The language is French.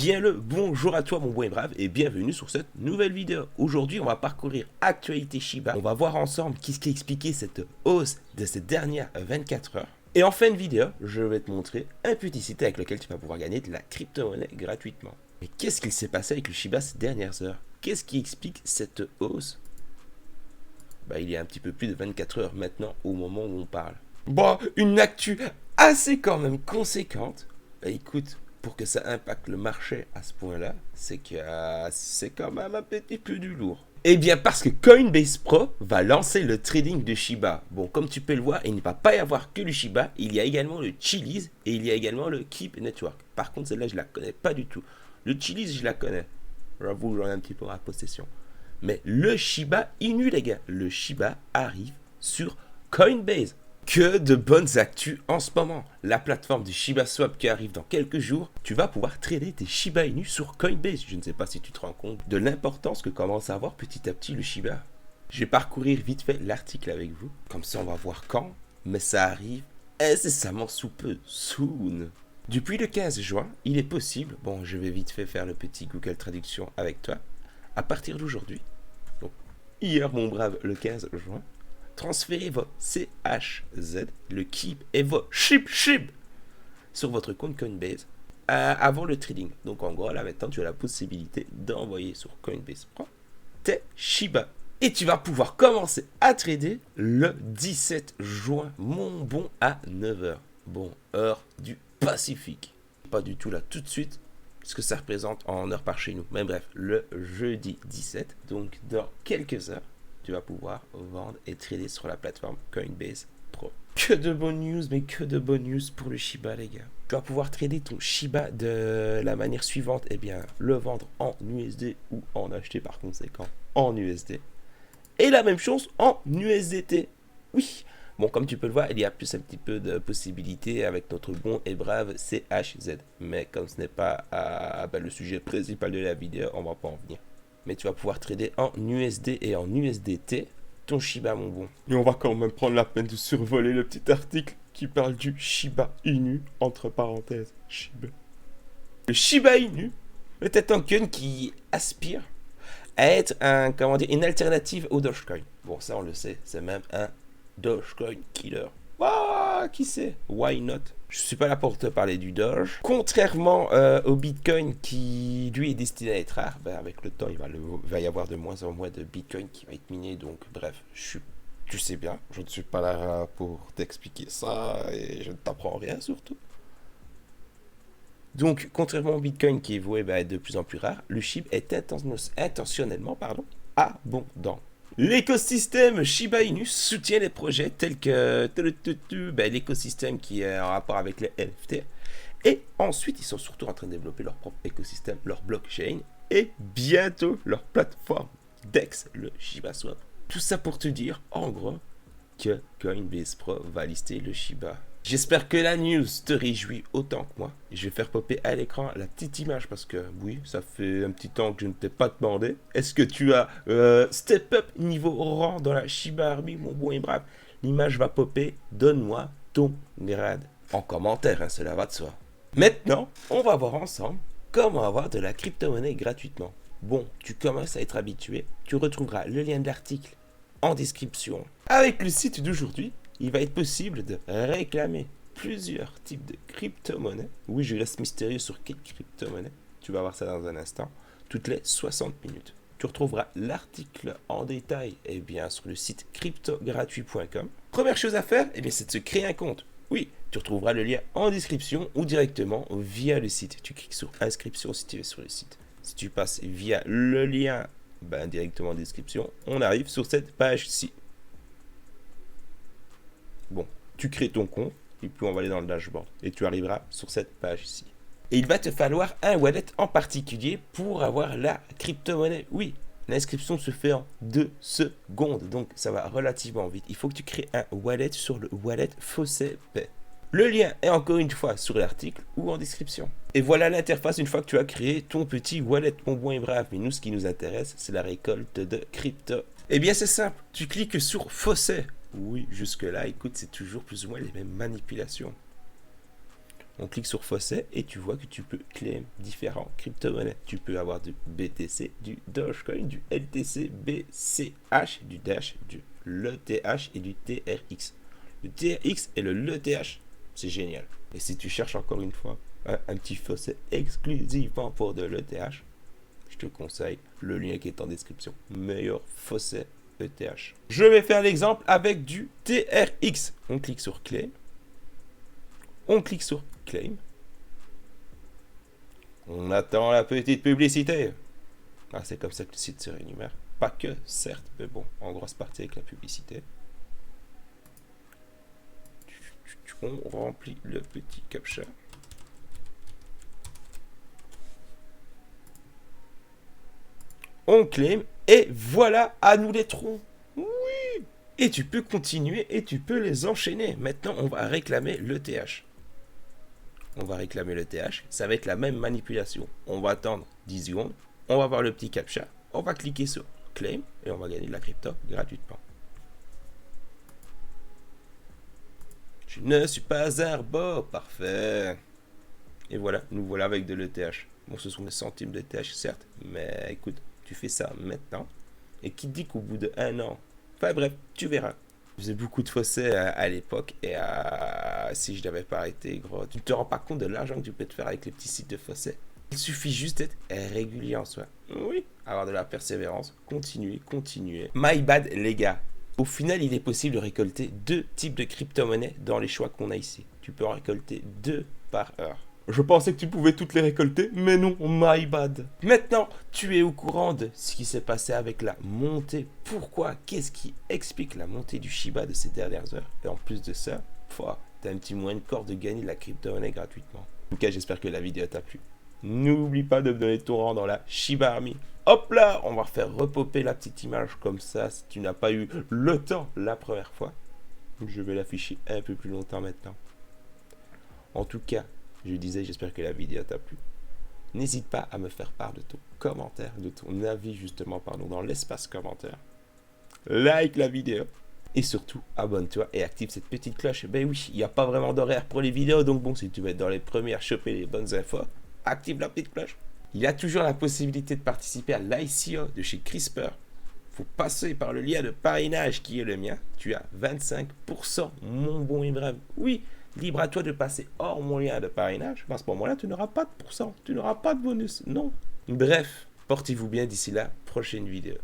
bien le bonjour à toi mon bon et brave et bienvenue sur cette nouvelle vidéo. Aujourd'hui on va parcourir actualité Shiba. On va voir ensemble qu'est-ce qui a expliqué cette hausse de ces dernières 24 heures. Et en fin de vidéo, je vais te montrer un petit site avec lequel tu vas pouvoir gagner de la crypto-monnaie gratuitement. Mais qu'est-ce qu'il s'est passé avec le Shiba ces dernières heures? Qu'est-ce qui explique cette hausse? Il y a un petit peu plus de 24 heures maintenant au moment où on parle. Bon, une actu assez quand même conséquente. Écoute, pour que ça impacte le marché à ce point-là, c'est que c'est quand même un petit peu du lourd. Eh bien parce que Coinbase Pro va lancer le trading de Shiba. Bon, comme tu peux le voir, il ne va pas y avoir que le Shiba, il y a également le Chiliz et il y a également le Keep Network. Par contre, celle-là, je la connais pas du tout. Le Chiliz, je la connais. J'avoue, j'en ai un petit peu à possession. Mais le Shiba Inu, les gars, le Shiba arrive sur Coinbase. Que de bonnes actus en ce moment. La plateforme du Shiba Swap qui arrive dans quelques jours, tu vas pouvoir trader tes Shiba Inu sur Coinbase. Je ne sais pas si tu te rends compte de l'importance que commence à avoir petit à petit le Shiba. Je vais parcourir vite fait l'article avec vous. Comme ça, on va voir quand. Mais ça arrive incessamment sous peu. Soon. Depuis le 15 juin, il est possible, bon, je vais vite fait faire le petit Google Traduction avec toi, à partir d'aujourd'hui, donc hier mon brave le 15 juin, transférez vos CHZ, le Keep et vos SHIB sur votre compte Coinbase avant le trading. Donc en gros, là maintenant, tu as la possibilité d'envoyer sur Coinbase Pro tes Shiba. Et tu vas pouvoir commencer à trader le 17 juin, mon bon, à 9h. Bon, heure du Pacifique. Pas du tout là tout de suite, ce que ça représente en heure par chez nous. Mais bref, le jeudi 17, donc dans quelques heures, tu vas pouvoir vendre et trader sur la plateforme Coinbase Pro. Que de bonnes news, mais que de bonnes news pour le Shiba, les gars. Tu vas pouvoir trader ton Shiba de la manière suivante, eh bien, le vendre en USD ou en acheter par conséquent en USD. Et la même chose en USDT. Oui. Bon, comme tu peux le voir, il y a plus un petit peu de possibilités avec notre bon et brave CHZ. Mais comme ce n'est pas le sujet principal de la vidéo, on va pas en venir. Mais tu vas pouvoir trader en USD et en USDT ton Shiba, mon bon. Et on va quand même prendre la peine de survoler le petit article qui parle du Shiba Inu, entre parenthèses, Shiba. Le Shiba Inu est un token qui aspire à être une alternative au Dogecoin. Bon, ça on le sait, c'est même un Dogecoin killer. Ah, qui sait? Why not? Je suis pas là pour te parler du Doge. Contrairement au Bitcoin qui lui est destiné à être rare, avec le temps il va y avoir de moins en moins de Bitcoin qui va être miné. Donc bref, tu sais bien, je ne suis pas là pour t'expliquer ça et je ne t'apprends rien surtout. Donc, contrairement au Bitcoin qui est voué à être de plus en plus rare, le SHIB est intentionnellement abondant. L'écosystème Shiba Inu soutient les projets tels que l'écosystème qui est en rapport avec les NFT. Et ensuite, ils sont surtout en train de développer leur propre écosystème, leur blockchain et bientôt leur plateforme DEX, le Shiba Swap. Tout ça pour te dire, en gros, que Coinbase Pro va lister le Shiba. J'espère que la news te réjouit autant que moi. Je vais faire popper à l'écran la petite image parce que oui, ça fait un petit temps que je ne t'ai pas demandé. Est-ce que tu as step up niveau rang dans la Shiba Army, mon bon et brave? L'image va popper. Donne-moi ton grade. En commentaire, cela va de soi. Maintenant, on va voir ensemble comment avoir de la crypto-monnaie gratuitement. Bon, tu commences à être habitué. Tu retrouveras le lien de l'article en description. Avec le site d'aujourd'hui, il va être possible de réclamer plusieurs types de crypto-monnaies. Oui, je reste mystérieux sur quelle crypto-monnaie. Tu vas voir ça dans un instant. Toutes les 60 minutes. Tu retrouveras l'article en détail sur le site cryptogratuit.com. Première chose à faire, c'est de se créer un compte. Oui, tu retrouveras le lien en description ou directement via le site. Tu cliques sur inscription si tu es sur le site. Si tu passes via le lien directement en description, on arrive sur cette page-ci. Bon, tu crées ton compte et puis on va aller dans le dashboard et tu arriveras sur cette page ici. Et il va te falloir un wallet en particulier pour avoir la crypto-monnaie. Oui, l'inscription se fait en 2 secondes, donc ça va relativement vite. Il faut que tu crées un wallet sur le wallet FaucetPay. Le lien est encore une fois sur l'article ou en description. Et voilà l'interface une fois que tu as créé ton petit wallet, mon bon et brave. Mais nous, ce qui nous intéresse, c'est la récolte de crypto. Eh bien, c'est simple. Tu cliques sur Faucet. Oui, jusque-là, écoute, c'est toujours plus ou moins les mêmes manipulations. On clique sur Faucet et tu vois que tu peux claim différents crypto-monnaies. Tu peux avoir du BTC, du Dogecoin, du LTC, BCH, du Dash, du l'ETH et du TRX. Le TRX et le l'ETH, c'est génial. Et si tu cherches encore une fois un petit faucet exclusivement pour de l'ETH, je te conseille le lien qui est en description. Meilleur faucet ETH. Je vais faire l'exemple avec du TRX. On clique sur Claim. On clique sur Claim. On attend la petite publicité. Ah, c'est comme ça que le site se rémunère. Pas que, certes, mais bon, en grosse partie avec la publicité. On remplit le petit captcha. On claim et voilà, à nous les troncs. Oui. Et tu peux continuer et tu peux les enchaîner. Maintenant, on va réclamer l'ETH. On va réclamer l'ETH. Ça va être la même manipulation. On va attendre 10 secondes. On va voir le petit captcha. On va cliquer sur claim et on va gagner de la crypto gratuitement. Je ne suis pas un robot. Parfait. Et voilà, nous voilà avec de l'ETH. Bon, ce sont des centimes d'ETH, certes. Mais écoute, tu fais ça maintenant. Et qui te dit qu'au bout de 1 an... Enfin bref, tu verras. Je faisais beaucoup de fossés à l'époque. Et si je n'avais pas arrêté, gros, tu ne te rends pas compte de l'argent que tu peux te faire avec les petits sites de fossés. Il suffit juste d'être régulier en soi. Oui, avoir de la persévérance. Continuer. My bad, les gars. Au final, il est possible de récolter 2 types de crypto-monnaies dans les choix qu'on a ici. Tu peux en récolter 2 par heure. Je pensais que tu pouvais toutes les récolter, mais non, my bad. Maintenant, tu es au courant de ce qui s'est passé avec la montée. Pourquoi? Qu'est-ce qui explique la montée du Shiba de ces dernières heures? Et en plus de ça, t'as un petit moyen encore de gagner de la crypto-monnaie gratuitement. En tout cas, j'espère que la vidéo t'a plu. N'oublie pas de me donner ton rang dans la Shiba Army. Hop là, on va faire repopper la petite image comme ça si tu n'as pas eu le temps la première fois. Je vais l'afficher un peu plus longtemps maintenant. En tout cas, je disais, j'espère que la vidéo t'a plu. N'hésite pas à me faire part de ton commentaire, de ton avis justement, pardon, dans l'espace commentaire. Like la vidéo. Et surtout, abonne-toi et active cette petite cloche. Ben oui, il n'y a pas vraiment d'horaire pour les vidéos, donc bon, si tu veux être dans les premiers à choper les bonnes infos, active la petite cloche. Il y a toujours la possibilité de participer à l'ICO de chez CRISPR. Faut passer par le lien de parrainage qui est le mien. Tu as 25%, mon bon Ibrahim. Oui, libre à toi de passer hors mon lien de parrainage. À ce moment-là, tu n'auras pas de pourcent. Tu n'auras pas de bonus. Non. Bref, portez-vous bien d'ici la prochaine vidéo.